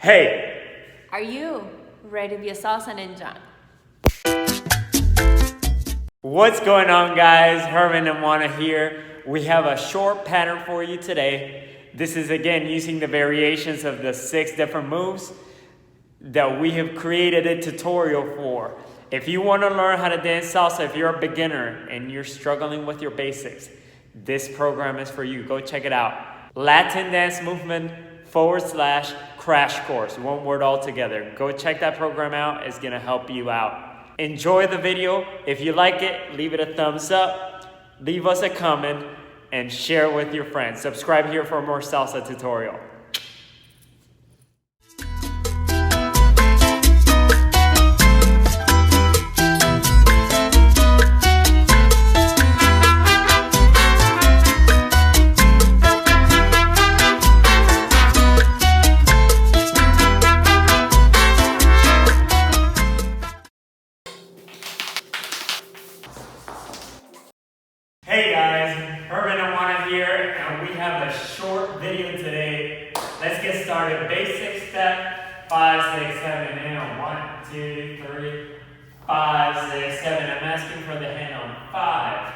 Hey! Are you ready to be a salsa ninja? What's going on, guys? Herman and Juana here. We have a short pattern for you today. This is again using the variations of the 6 different moves that we have created a tutorial for. If you want to learn how to dance salsa, if you're a beginner and you're struggling with your basics, this program is for you. Go check it out. Latin Dance Movement /crash course. One word all together. Go check that program out. It's going to help you out. Enjoy the video. If you like it, leave it a thumbs up. Leave us a comment and share with your friends. Subscribe here for more salsa tutorial. Hey guys, Herman and Juana here, and we have a short video today. Let's get started. Basic step 5, 6, 7, and 1, 2, 3, 5, 6, 7. I'm asking for the hand on 5.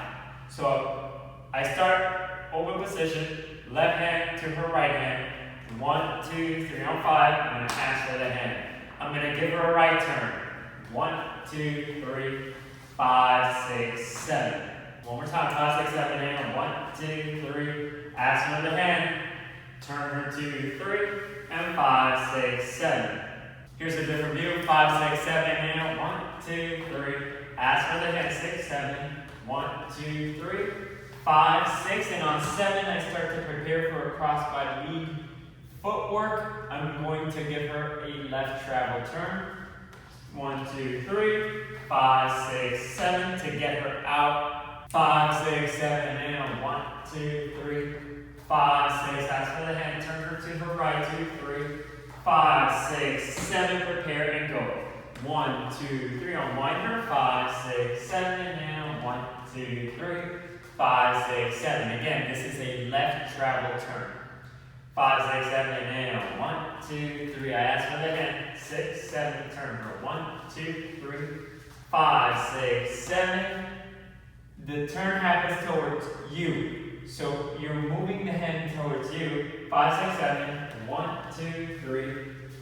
So I start open position, left hand to her right hand. 1, 2, 3 on 5. I'm going to ask for the hand. I'm going to give her a right turn. 1, 2, 3, 5, 6, 7. One more time, 5, 6, 7, and 1, 2, 3. Ask her the hand. Turn her 2, 3, and 5, 6, 7. Here's a different view. 5, 6, 7, and 1, 2, 3. Ask her the hand. 6, 7. 1, 2, 3, 5, 6, and on 7, I start to prepare for a crossbody lead footwork. I'm going to give her a left travel turn. 1, 2, 3, 5, 6, 7 to get her out. 5, 6, 7, and 1, 2, 3, 5, 6. Ask for the hand. Turn her to her right. 2, 3, 5, 6, 7. Prepare and go. 1, 2, 3. Unwind her. 5, 6, 7, and 1, 2, 3, 5, 6, 7. Again, this is a left travel turn. 5, 6, 7, and 1, 2, 3. I ask for the hand. 6, 7. Turn her. 1, 2, 3, 5, 6, 7. The turn happens towards you. So you're moving the hand towards you. 5, 6, 7. 1, 2, 3,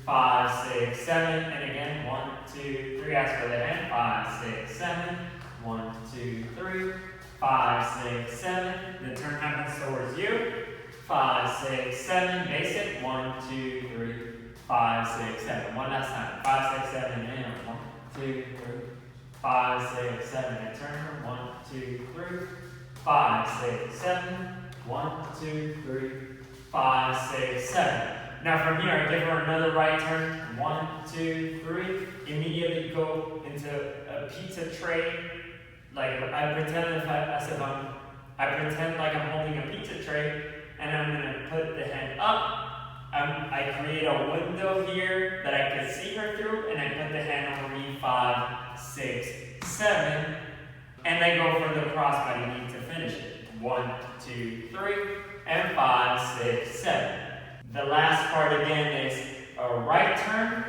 5, 6, 7. And again, 1, 2, 3. Ask for the hand. 5, 6, 7. 1, 2, 3, 5, 6, 7. The turn happens towards you. 5, 6, 7. Basic. 1, 2, 3, 5, 6, 7. One last time. 5, 6, 7. And 1, 2, 3. 5, 6, 7, and turn her. 1, 2, 3, 5, 6, 7. 1, 2, 3, 5, 6, 7. Now from here, I give her another right turn. 1, 2, 3. Immediately go into a pizza tray. Like I pretend like I'm holding a pizza tray, and I'm gonna put the hand up. I create a window here that I can see her through, and I put the hand over me. 5, 6, 7, and I go for the crossbody lead to finish it. 1, 2, 3, and 5, 6, 7. The last part again is a right turn,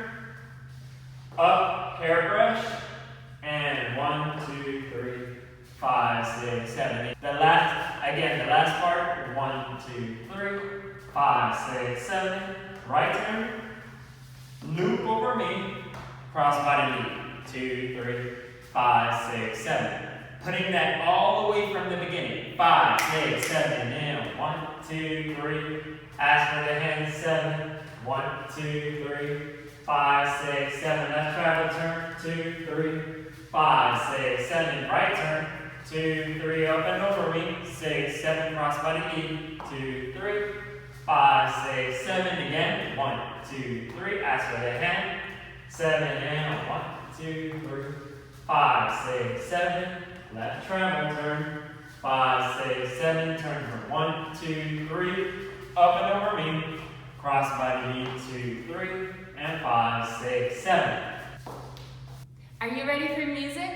up, hairbrush, and 1, 2, 3, 5, 6, 7. The last part, 1, 2, 3, 5, 6, 7. Right turn, loop over me, crossbody lead. 2, 3, 5, 6, 7. Putting that all the way from the beginning. 5, 6, 7, and 1, 2, 3. Ask for the hand. 7. 1, 2, 3, 5, 6, 7. Left travel turn. 2, 3, 5, 6, 7. Right turn. 2, 3. Up and over me. 6, 7. Crossbody lead. 2, 3, 5, 6, 7. Again. 1, 2, 3. Ask for the hand. 7 and 1, 2, 3, 5, 6, 7. Left travel turn. 5, 6, 7. Turn her. 1, 2, 3. Up and over me. Crossbody lead. 2, 3, and 5, 6, 7. Are you ready for music?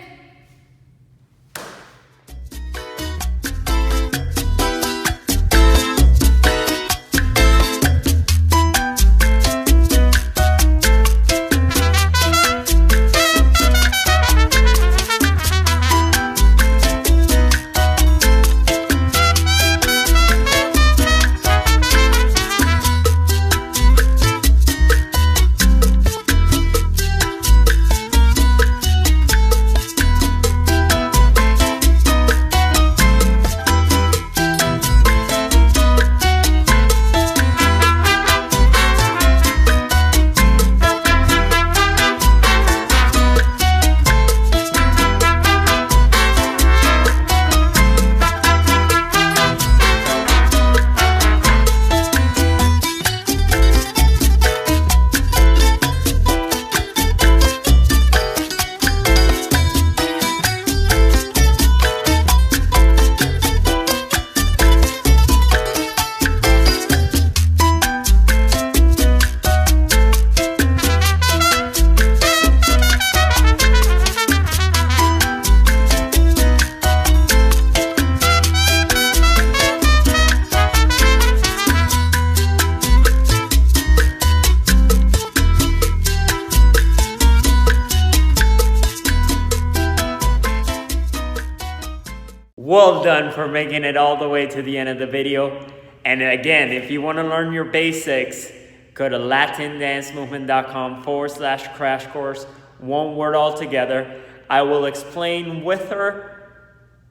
Well done for making it all the way to the end of the video. And again, if you want to learn your basics, go to latindancemovement.com/crash course. One word all together. I will explain with her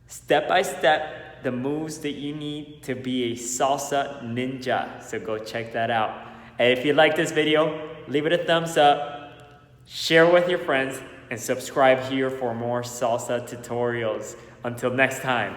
step by step the moves that you need to be a salsa ninja. So go check that out. And if you like this video, leave it a thumbs up, share with your friends, and subscribe here for more salsa tutorials. Until next time.